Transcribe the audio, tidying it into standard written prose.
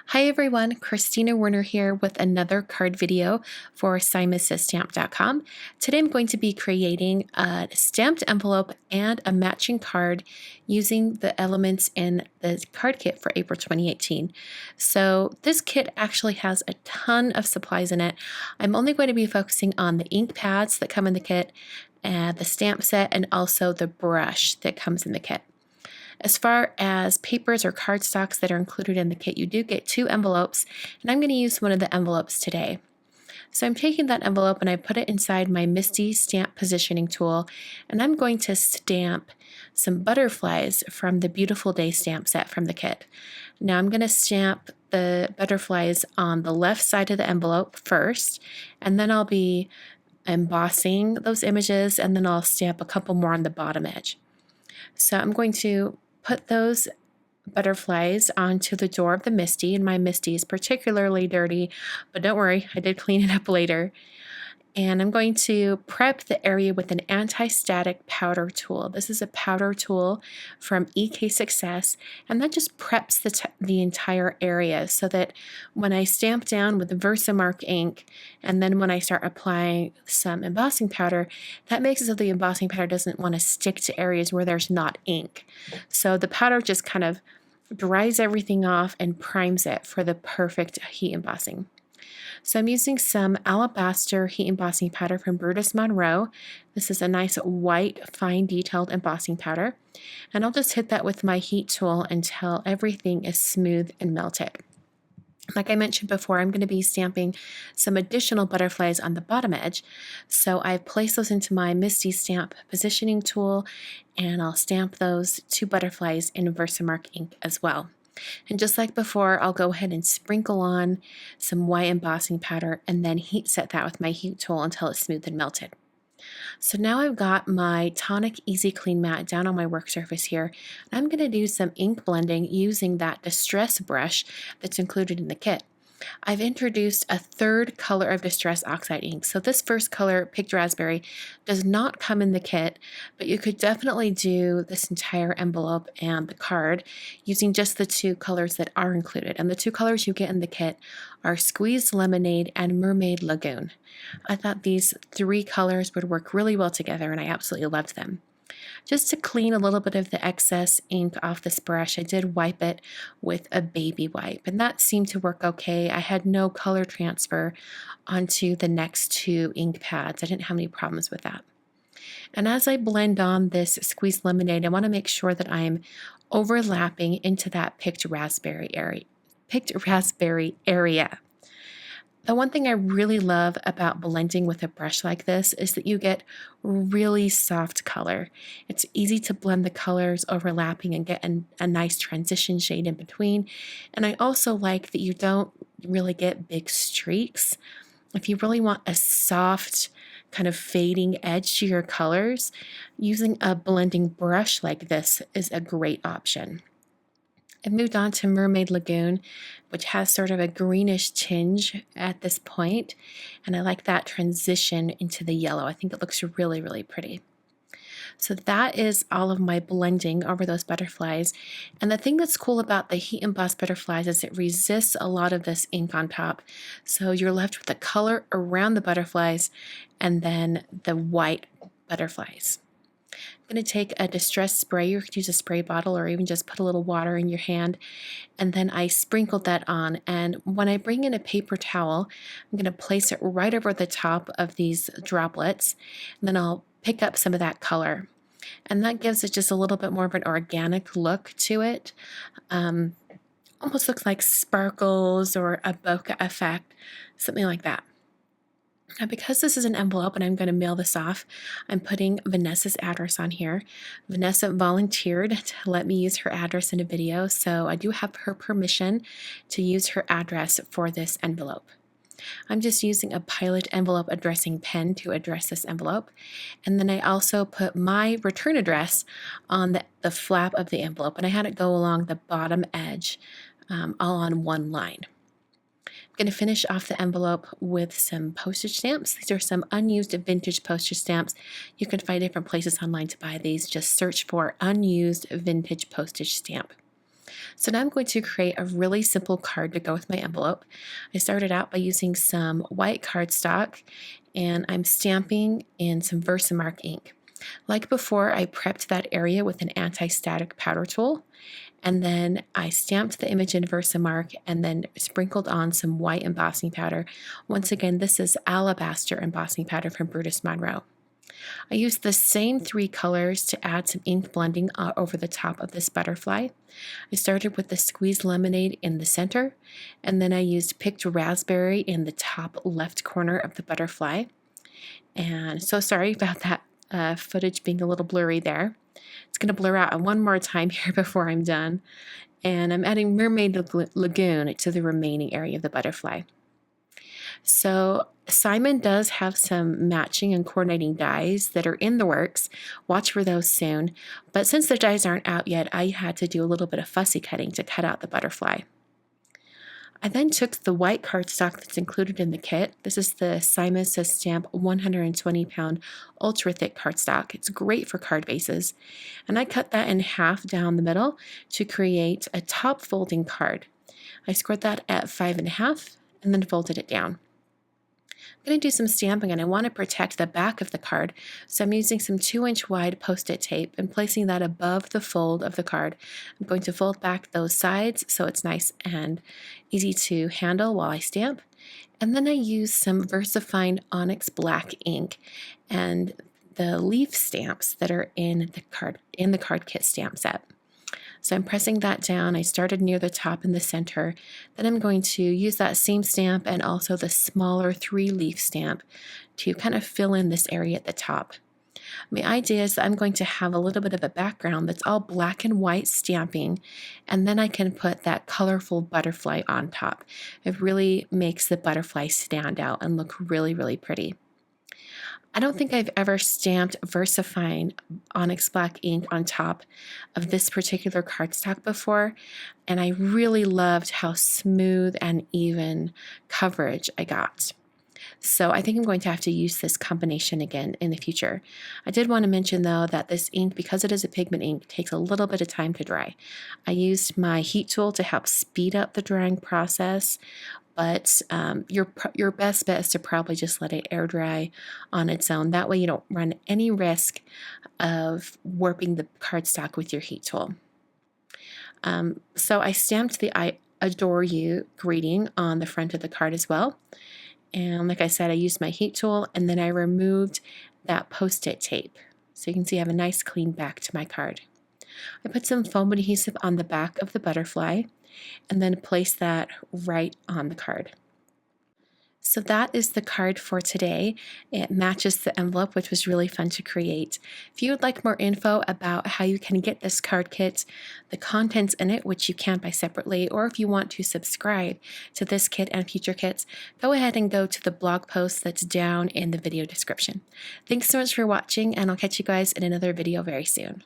Hi everyone, Christina Werner here with another card video for SimonsStamp.com. Today I'm going to be creating a stamped envelope and a matching card using the elements in the card kit for April 2018. So this kit actually has a ton of supplies in it. I'm only going to be focusing on the ink pads that come in the kit, the stamp set, and also the brush that comes in the kit. As far as papers or cardstocks that are included in the kit, you do get 2 envelopes, and I'm going to use one of the envelopes today. So I'm taking that envelope and I put it inside my MISTI stamp positioning tool, and I'm going to stamp some butterflies from the Beautiful Day stamp set from the kit. Now I'm going to stamp the butterflies on the left side of the envelope first, and then I'll be embossing those images, and then I'll stamp a couple more on the bottom edge. So I'm going to put those butterflies onto the door of the MISTI, and my MISTI is particularly dirty, but don't worry, I did clean it up later. And I'm going to prep the area with an anti-static powder tool. This is a powder tool from EK Success, and that just preps the entire area so that when I stamp down with the Versamark ink, and then when I start applying some embossing powder, that makes it so the embossing powder doesn't want to stick to areas where there's not ink. So the powder just kind of dries everything off and primes it for the perfect heat embossing. So I'm using some alabaster heat embossing powder from Brutus Monroe. This is a nice white, fine detailed embossing powder. And I'll just hit that with my heat tool until everything is smooth and melted. Like I mentioned before, I'm going to be stamping some additional butterflies on the bottom edge. So I've placed those into my MISTI stamp positioning tool, and I'll stamp those 2 butterflies in Versamark ink as well. And just like before, I'll go ahead and sprinkle on some white embossing powder and then heat set that with my heat tool until it's smooth and melted. So now I've got my Tonic Easy Clean mat down on my work surface here, and I'm going to do some ink blending using that Distress brush that's included in the kit. I've introduced a 3rd color of Distress Oxide ink. So this first color, Picked Raspberry, does not come in the kit, but you could definitely do this entire envelope and the card using just the 2 colors that are included. And the 2 colors you get in the kit are Squeezed Lemonade and Mermaid Lagoon. I thought these 3 colors would work really well together, and I absolutely loved them. Just to clean a little bit of the excess ink off this brush, I did wipe it with a baby wipe, and that seemed to work okay. I had no color transfer onto the next 2 ink pads. I didn't have any problems with that. And as I blend on this Squeezed Lemonade, I want to make sure that I'm overlapping into that Picked Raspberry area. The one thing I really love about blending with a brush like this is that you get really soft color. It's easy to blend the colors overlapping and get a nice transition shade in between. And I also like that you don't really get big streaks. If you really want a soft, kind of fading edge to your colors, using a blending brush like this is a great option. I've moved on to Mermaid Lagoon, which has sort of a greenish tinge at this point, and I like that transition into the yellow. I think it looks really, really pretty. So that is all of my blending over those butterflies. And the thing that's cool about the heat embossed butterflies is it resists a lot of this ink on top. So you're left with the color around the butterflies and then the white butterflies. I'm going to take a distress spray. You could use a spray bottle or even just put a little water in your hand. And then I sprinkled that on. And when I bring in a paper towel, I'm going to place it right over the top of these droplets. And then I'll pick up some of that color. And that gives it just a little bit more of an organic look to it. Almost looks like sparkles or a bokeh effect, something like that. Now, because this is an envelope and I'm going to mail this off, I'm putting Vanessa's address on here. Vanessa volunteered to let me use her address in a video, so I do have her permission to use her address for this envelope. I'm just using a Pilot envelope addressing pen to address this envelope. And then I also put my return address on the flap of the envelope, and I had it go along the bottom edge, all on one line. I'm going to finish off the envelope with some postage stamps. These are some unused vintage postage stamps. You can find different places online to buy these. Just search for unused vintage postage stamp. So now I'm going to create a really simple card to go with my envelope. I started out by using some white cardstock and I'm stamping in some Versamark ink. Like before, I prepped that area with an anti-static powder tool, and then I stamped the image in Versamark and then sprinkled on some white embossing powder. Once again, this is Alabaster embossing powder from Brutus Monroe. I used the same 3 colors to add some ink blending over the top of this butterfly. I started with the squeezed lemonade in the center, and then I used picked raspberry in the top left corner of the butterfly. And so sorry about that footage being a little blurry there. It's going to blur out one more time here before I'm done. And I'm adding Mermaid Lagoon to the remaining area of the butterfly. So Simon does have some matching and coordinating dies that are in the works. Watch for those soon. But since the dies aren't out yet, I had to do a little bit of fussy cutting to cut out the butterfly. I then took the white cardstock that's included in the kit. This is the Simon Says Stamp 120 pound ultra thick cardstock. It's great for card bases. And I cut that in half down the middle to create a top folding card. I scored that at 5.5 and then folded it down. I'm going to do some stamping and I want to protect the back of the card, so I'm using some 2-inch wide post-it tape and placing that above the fold of the card. I'm going to fold back those sides so it's nice and easy to handle while I stamp. And then I use some VersaFine Onyx Black ink and the leaf stamps that are in the card kit stamp set. So I'm pressing that down. I started near the top in the center. Then I'm going to use that same stamp and also the smaller 3-leaf stamp to kind of fill in this area at the top. My idea is that I'm going to have a little bit of a background that's all black and white stamping, and then I can put that colorful butterfly on top. It really makes the butterfly stand out and look really, really pretty. I don't think I've ever stamped VersaFine Onyx Black ink on top of this particular cardstock before, and I really loved how smooth and even coverage I got. So I think I'm going to have to use this combination again in the future. I did want to mention though that this ink, because it is a pigment ink, takes a little bit of time to dry. I used my heat tool to help speed up the drying process, but your best bet is to probably just let it air dry on its own. That way you don't run any risk of warping the cardstock with your heat tool. So I stamped the I adore you greeting on the front of the card as well. And like I said, I used my heat tool and then I removed that post-it tape. So you can see I have a nice clean back to my card. I put some foam adhesive on the back of the butterfly and then place that right on the card. So that is the card for today. It matches the envelope, which was really fun to create. If you would like more info about how you can get this card kit, the contents in it, which you can buy separately, or if you want to subscribe to this kit and future kits, go ahead and go to the blog post that's down in the video description. Thanks so much for watching, and I'll catch you guys in another video very soon.